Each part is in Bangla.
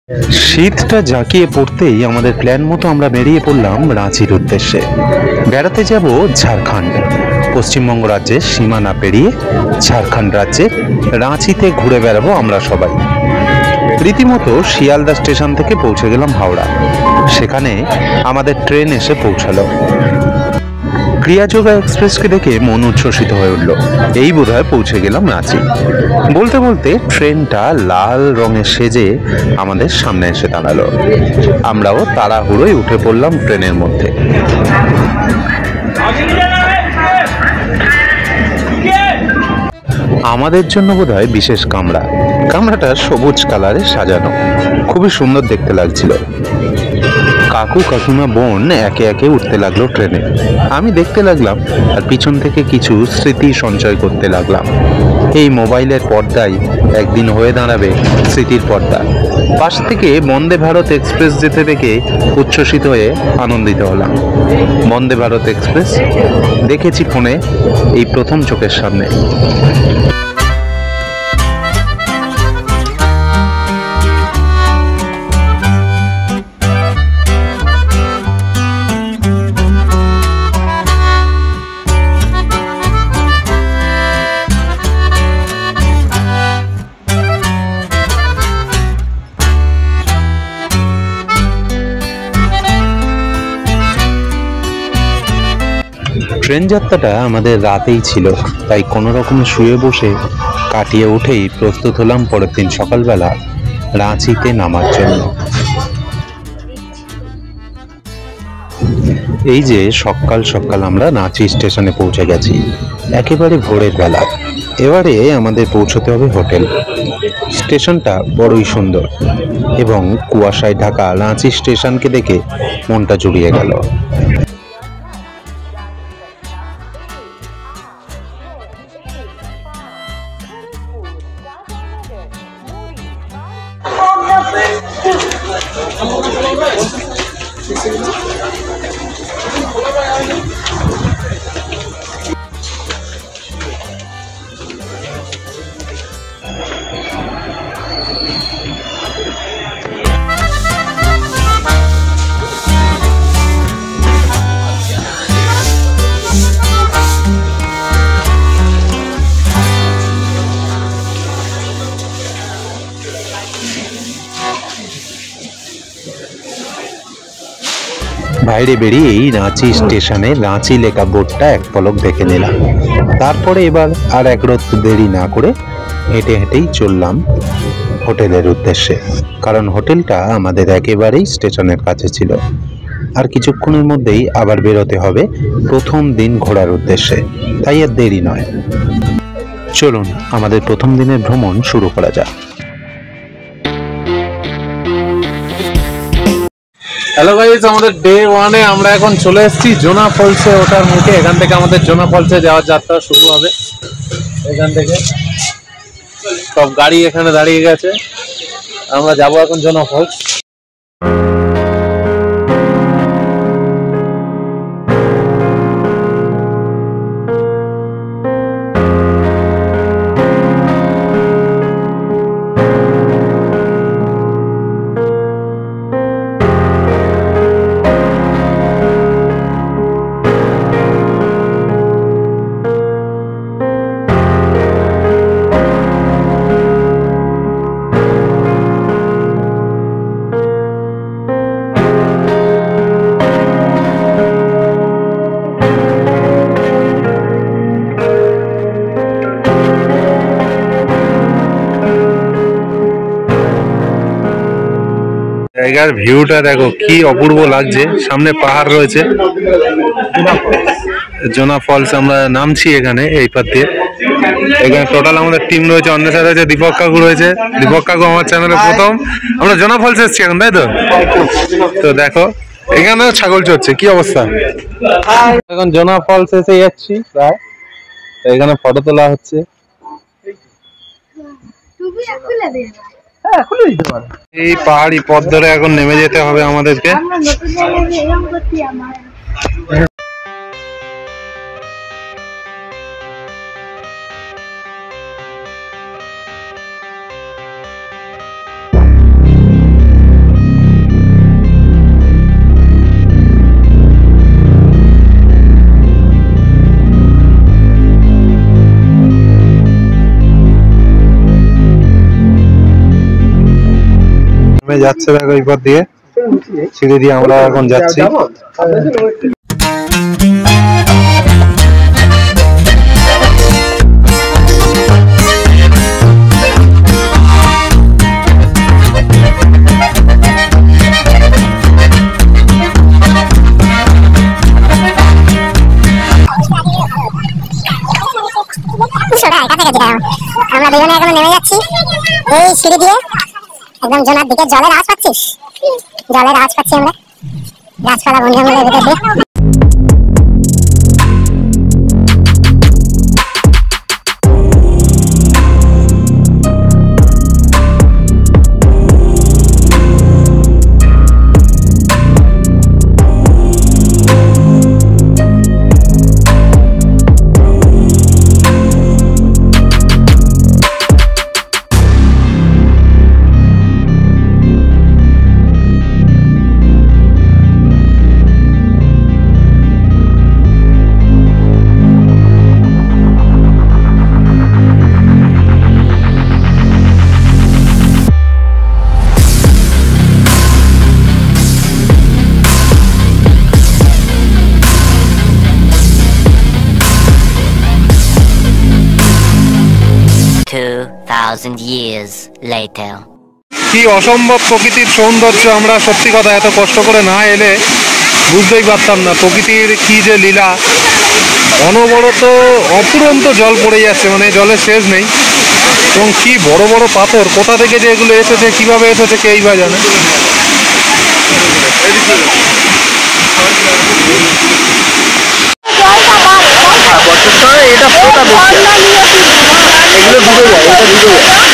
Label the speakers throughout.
Speaker 1: শীতটা জাঁকিয়ে পড়তেই আমাদের প্ল্যান মতো আমরা বেরিয়ে পড়লাম রাঁচির উদ্দেশ্যে। বেড়াতে যাব ঝাড়খণ্ড। পশ্চিমবঙ্গ রাজ্যের সীমানা পেরিয়ে ঝাড়খণ্ড রাজ্যের রাঁচিতে ঘুরে বেড়াবো আমরা সবাই। রীতিমতো শিয়ালদা স্টেশন থেকে পৌঁছে গেলাম হাওড়া। সেখানে আমাদের ট্রেন এসে পৌঁছালো। ক্রিয়াযোগা এক্সপ্রেসকে দেখে মন উচ্ছ্বসিত হয়ে উঠল। এই বোধহয় পৌঁছে গেলাম রাঁচি। বলতে বলতে ট্রেনটা লাল রঙে সেজে আমাদের সামনে এসে দাঁড়ালো। আমরাও তাড়াহুড়োই উঠে পড়লাম ট্রেনের মধ্যে। আমাদের জন্য বোধহয় বিশেষ কামরাটা সবুজ কালারে সাজানো, খুবই সুন্দর দেখতে লাগছিল। কাকু কাকিমা বোন একে একে উঠতে লাগলো ট্রেনে। আমি দেখতে লাগলাম আর পিছন থেকে কিছু স্মৃতি সঞ্চয় করতে লাগলাম। এই মোবাইলের পর্দায় একদিন হয়ে দাঁড়াবে স্মৃতির পর্দা। পাশ থেকে বন্দে ভারত এক্সপ্রেস যেতে দেখে উচ্ছ্বসিত হয়ে আনন্দিত হলাম। বন্দে ভারত এক্সপ্রেস দেখেছি ফোনে, এই প্রথম চোখের সামনে। ট্রেন যাত্রাটা আমাদের রাতেই ছিল, তাই কোনো রকমে শুয়ে বসে কাটিয়ে উঠেই প্রস্তুত হলাম পরের দিন সকালবেলা রাঁচিতে নামার জন্য। এই যে সকাল সকাল আমরা রাঁচি স্টেশনে পৌঁছে গেছি, একেবারে ভোরের বেলা। এবারে আমাদের পৌঁছতে হবে হোটেল। স্টেশনটা বড়ই সুন্দর এবং কুয়াশায় ঢাকা রাঁচি স্টেশনকে দেখে মনটা জুড়িয়ে গেল। বাইরে বেরিয়েই রাঁচি স্টেশনে রাঁচি লেখা বোর্ডটা এক পলক দেখে নিলাম। তারপরে এবার আর এক রত্ত দেরি না করে হেঁটে হেঁটেই চললাম হোটেলের উদ্দেশ্যে, কারণ হোটেলটা আমাদের একেবারেই স্টেশনের কাছে ছিল। আর কিছুক্ষণের মধ্যেই আবার বেরোতে হবে প্রথম দিন ঘোরার উদ্দেশ্যে, তাই আর দেরি নয়। চলুন আমাদের প্রথম দিনের ভ্রমণ শুরু করা যাক।
Speaker 2: হ্যালো গাইস, আমাদের ডে 1 এ আমরা এখন চলে এসেছি জোনা ফলসে ওঠার মুখে। এখান থেকে আমাদের জোনা ফলসে যাওয়ার যাত্রা শুরু হবে। এখান থেকে সব গাড়ি এখানে দাঁড়িয়ে গেছে, আমরা যাব এখন জোনা ফলস। জায়গার ভিউটা দেখো কি অপূর্ব লাগছে। সামনে পাহাড় রয়েছে, জোনা ফলস আমরা নামছি এখানে এই পার দিয়ে। এখানে টোটাল আমাদের টিম রয়েছে, অন্য সাইড রয়েছে দীপক কাকু রয়েছে। দীপক কাকু আমার চ্যানেলে প্রথম। আমরা জোনা ফলস এসেছি এখন, তাই তো? তো দেখো এখানেও ছাগল চড়ছে, কি অবস্থা। এখন জোনা ফলস এসে যাচ্ছি প্রায়, এখানে ফটো তোলা হচ্ছে। এই পাহাড়ি পথ ধরে এখন নেমে যেতে হবে আমাদেরকে। আমি যাচ্ছে দেখো এই পথ দিয়ে, সিঁড়ি দিয়ে আমরা এখন যাচ্ছি।
Speaker 3: আমরা দুজনে এখন নেমে যাচ্ছি এই সিঁড়ি দিয়ে একদম জোনার দিকে। জলের আওয়াজ পাচ্ছিস? জলের আওয়াজ পাচ্ছি আমরা গাছপালা বন জঙ্গলের ভিতর দিয়ে।
Speaker 4: Years later.
Speaker 2: কি অসম্ভব প্রকৃতির সৌন্দর্য! আমরা সত্যি কথা এত কষ্ট করে না এলে বুঝতেই পারতাম না প্রকৃতির কি যে লীলা। অনবরত অফুরন্ত জল পড়ে যাচ্ছে, মানে জলের শেষ নেই। এবং কি বড় বড় পাথর, কোথা থেকে যে এগুলো এসেছে, কিভাবে এসেছে কেই বা জানে। এটা ফোটা দিচ্ছে, এগুলো ডুবে যায়, এটা ডুবে যায়।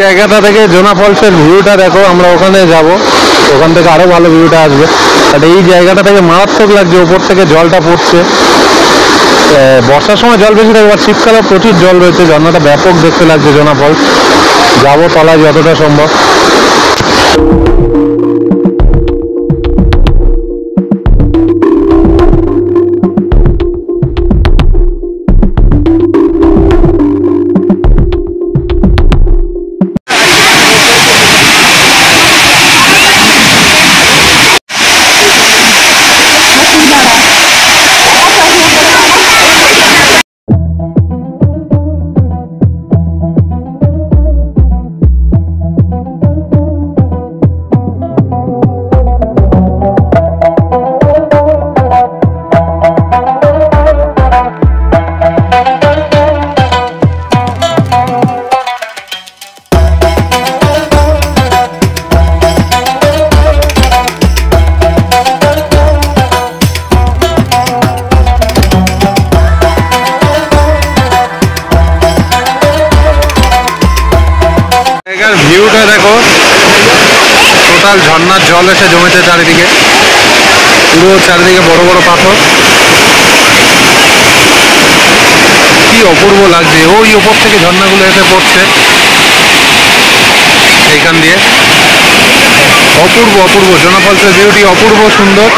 Speaker 2: জায়গাটা থেকে জোনা ফলসের ভিউটা দেখো, আমরা ওখানে যাব, ওখান থেকে আরো ভালো ভিউটা আসবে। বাট এই জায়গাটা থেকে মারাত্মক লাগছে, ওপর থেকে জলটা পড়ছে। বর্ষার সময় জল বেশি থাকে, শীতকালে প্রচুর জল রয়েছে। ঝর্ণাটা ব্যাপক দেখতে লাগছে জোনা ফলস। যাবো তলায় যতটা সম্ভব। ভিউটা দেখো, টোটাল ঝর্ণার জল এসে জমেছে চারিদিকে, পুরো চারিদিকে বড় বড় পাথর। কি অপূর্ব লাগছে! ওই উপর থেকে ঝর্ণাগুলো এসে পড়ছে এইখান দিয়ে। অপূর্ব অপূর্ব জোনা ফলসের ভিউটি অপূর্ব সুন্দর।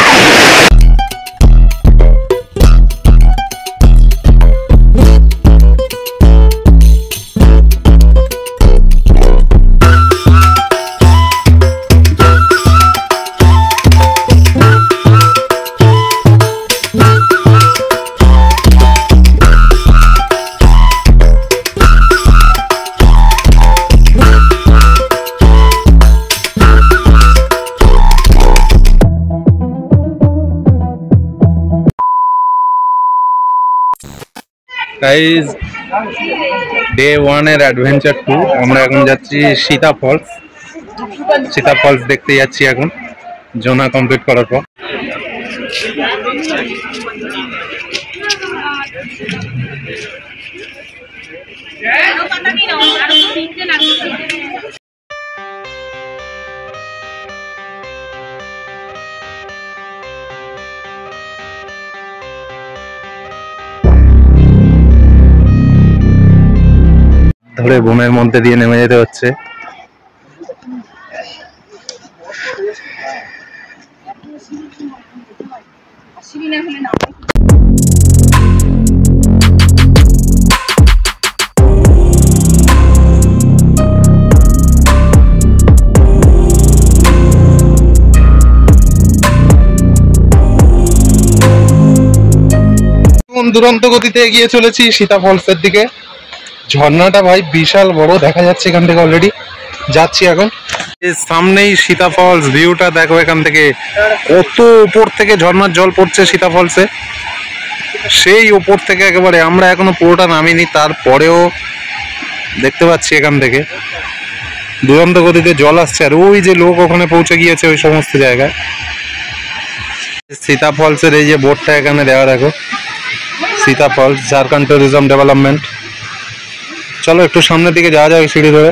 Speaker 2: গাইস, ডে 1 এর অ্যাডভেঞ্চার 2 আমরা এখন যাচ্ছি সীতা ফলস। সীতা ফলস দেখতে যাচ্ছি এখন জোনা কমপ্লিট করার পর। ধরে বনের মধ্যে দিয়ে নেমে যেতে হচ্ছে। দুরন্ত গতিতে এগিয়ে চলেছি সীতা ফলসের দিকে। ঝর্ণাটা ভাই বিশাল বড় দেখা যাচ্ছে এখান থেকে, অলরেডি যাচ্ছি এখন। সামনেই সীতা ফলস, ভিউটা দেখো এখান থেকে, কত উপর থেকে ঝর্ণার জল পড়ছে সীতা ফলসে, সেই উপর থেকে একেবারে। আমরা এখনো পুরোটা নামিনি, তারপরেও দেখতে পাচ্ছি এখান থেকে দুরন্ত গতিতে জল আসছে। আর ওই যে লোক ওখানে পৌঁছে গিয়েছে ওই সমস্ত জায়গায়। সীতা ফলসের এই যে বোর্ডটা এখানে দেওয়া দেখো, Sita Falls, Jharkhand tourism development. চলো একটু সামনের দিকে যাওয়া যায় সিঁড়ি ধরে।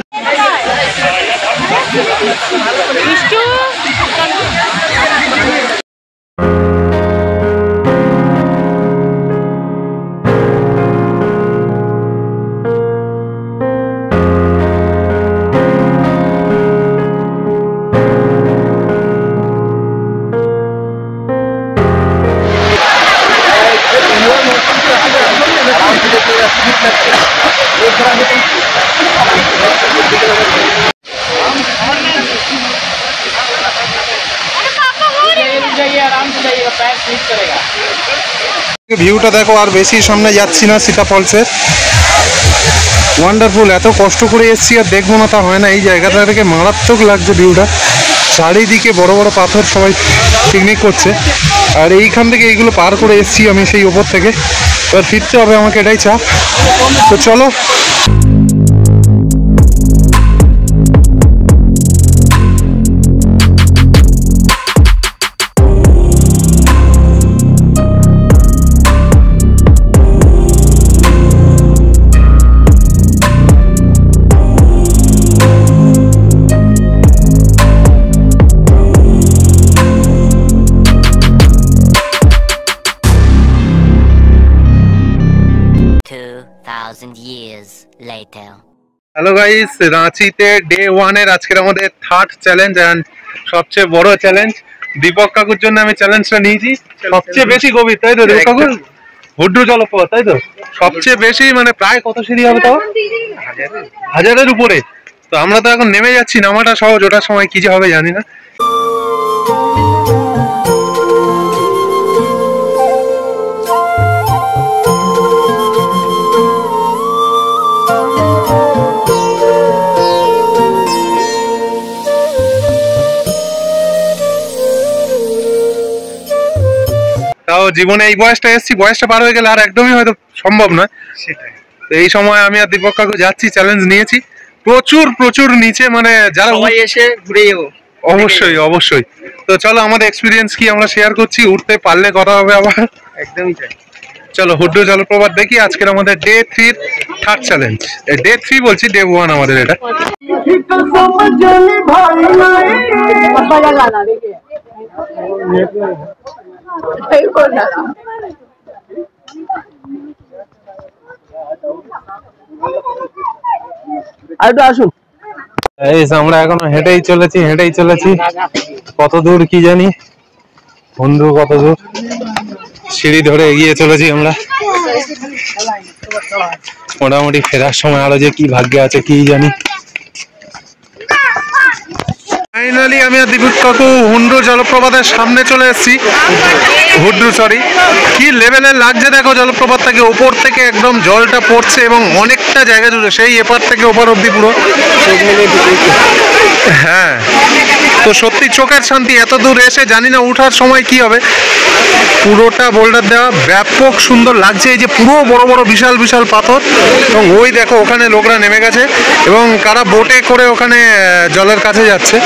Speaker 2: ভিউটা দেখো, আর বেশি সামনে যাচ্ছি না সীতা ফলসের। ওয়ান্ডারফুল, এত কষ্ট করে এসেছি আর দেখবো না তা হয় না। এই জায়গাটা থেকে মারাত্মক লাগছে ভিউটা, চারিদিকে বড় বড় পাথর, সবাই পিকনিক করছে। আর এইখান থেকে এইগুলো পার করে এসেছি আমি সেই ওপর থেকে, এবার ফিরতে হবে আমাকে, এটাই চাপ। তো চলো।
Speaker 4: years later.
Speaker 2: হ্যালো গাইস, রাঁচিতে ডে 1 এর আজকের আমাদের থার্ড চ্যালেঞ্জ এন্ড সবচেয়ে বড় চ্যালেঞ্জ। দীপক কাকুর জন্য আমি চ্যালেঞ্জটা নিয়েছি, সবচেয়ে বেশি গভীর, তাই তো দীপক কাকু? হুড্রু জলপ্রপাত, তাই তো? সবচেয়ে বেশি, মানে প্রায় কত সিঁড়ি হবে তাও? 1000-এর উপরে। তো আমরা তো এখন নেমে যাচ্ছি, নামাটা সহজ, ওটার সময় কি যে হবে জানি না। তাও জীবনে এই বয়সটা এসেছি, বয়সটা পার হয়ে গেলে আর একদমই হয়তো সম্ভব নয়। সেটাই, এই সময় আমি আর দীপক কাকু যাচ্ছি, চ্যালেঞ্জ নিয়েছি। প্রচুর প্রচুর নিচে, মানে যারা এসে ঘুরে যাবো। অবশ্যই অবশ্যই। তো চলো, আমাদের এক্সপিরিয়েন্স কি আমরা শেয়ার করছি, উঠতে পারলে কথা হবে আবার। একদমই তাই। চলো হুড্রু জলপ্রপাত দেখি। আজকের আমাদের ডে 3 থার্ড চ্যালেঞ্জ। ডে 3 বলছি, ডে 1 আমাদের এটা। আমরা এখনো হেঁটেই চলেছি। কত দূর কি জানি, বন্ধু কত দূর। সিঁড়ি ধরে এগিয়ে চলেছি আমরা। মোটামুটি ফেরার সময় আরো যে কি ভাগ্যে আছে কি জানি। ফাইনালি আমি আর দীপক কাকু হুড্রু জলপ্রপাতের সামনে চলে এসেছি। কি লেভেলের লাগছে দেখো জলপ্রপাতটাকে, উপর থেকে একদম জলটা পড়ছে এবং অনেকটা জায়গা জুড়ে, সেই এপার থেকে ওপার অব্দি পুরো। হ্যাঁ, তো তো সত্যি চোখের শান্তি। এত দূর এসে জানি না উঠার সময় কি হবে। পুরোটা বোল্ডার দেওয়া, ব্যাপক সুন্দর লাগছে। এই যে পুরো বড় বড় বিশাল বিশাল পাথর, এবং ওই দেখো ওখানে লোকরা নেমে গেছে এবং কারা বোটে করে ওখানে জলের কাছে যাচ্ছে।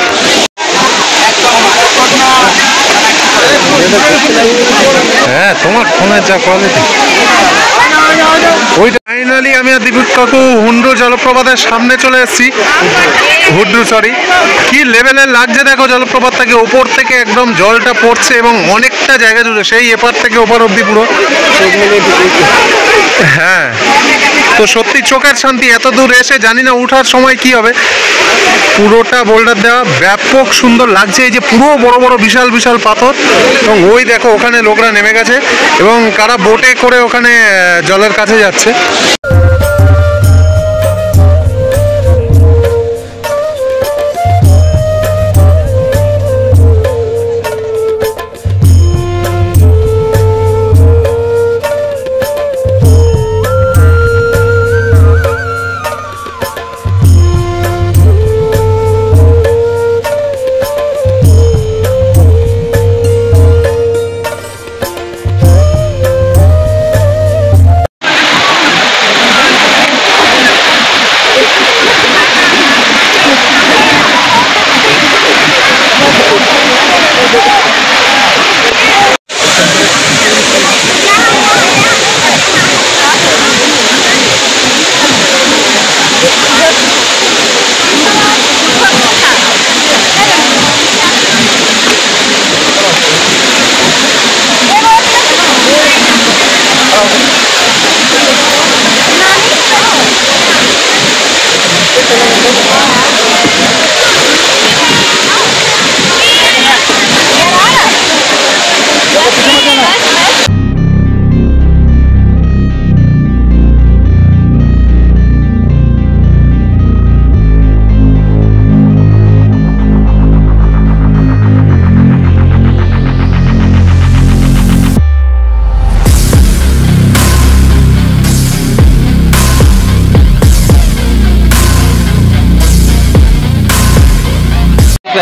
Speaker 2: হ্যাঁ, তোমার ফোনের যা কোয়ালিটি। ওই ফাইনালি আমি আর দীপক কাকু হুন্ডু জলপ্রপাতের সামনে চলে এসেছি। কি লেভেলের লাগছে দেখো জলপ্রপাতটাকে। ওপর থেকে একদম জলটা পড়ছে এবং অনেকটা জায়গা জুড়ে, সেই এপার থেকে ওপার অব্দি পুরো। হ্যাঁ, তো সত্যি চোখের শান্তি। এত দূর এসে জানি না উঠার সময় কি হবে। পুরোটা বোল্ডার দেওয়া, ব্যাপক সুন্দর লাগছে। এই যে পুরো বড় বড় বিশাল বিশাল পাথর, এবং ওই দেখো ওখানে লোকরা নেমে গেছে এবং কারা বোটে করে ওখানে জলের কাছে যাচ্ছে।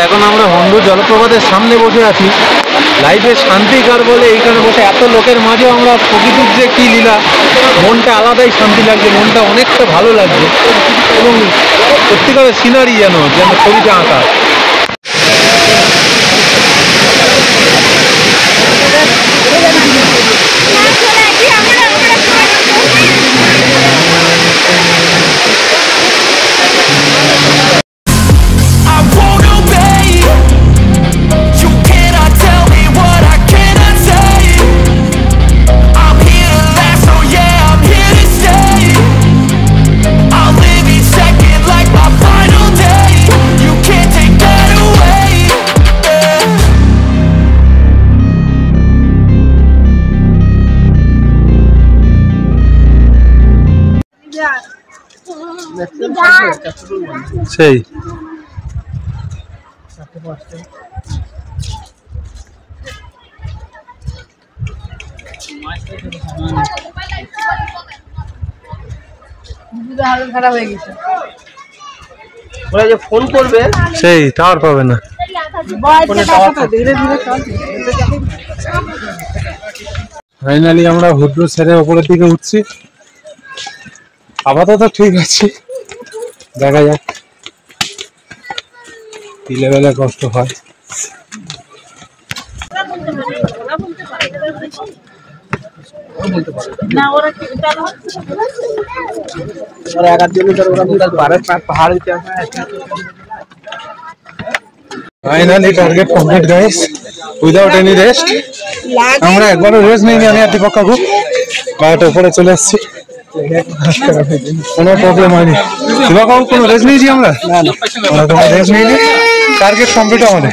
Speaker 2: এখন আমরা হুন্ডু জলপ্রপাতের সামনে বসে আছি। লাইফে শান্তিকার বলে এইখানে বসে এত লোকের মাঝেও আমরা প্রকৃতির যে কি লীলা, মনটা আলাদাই শান্তি লাগছে, মনটা অনেকটা ভালো লাগছে এবং সত্যিকারের সিনারি যেন ছবিতে আঁকা। সেই
Speaker 5: খারাপ হয়ে গেছে,
Speaker 6: ওরা যে ফোন করবে
Speaker 2: সেই টাওয়ার পাবে না। ফাইনালি আমরা হুড্রু ছেড়ে ওপরের দিকে উঠছি। আপাতত ঠিক আছে, দেখা যাক কি লেভেলে কষ্ট হয়। Finally target complete guys, without any rest. আমরা একবারও রেস্ট নিইনি, আমি আর দীপক কাকু পাহাড়ের উপরে চলে এসেছি, কোনো প্রবলেম হয়নি। দীপক কাকু কোনো রেস্ট নিয়েছি আমরা? না, কোনো রেস্ট নিইনি, টার্গেট কমপ্লিট আমাদের।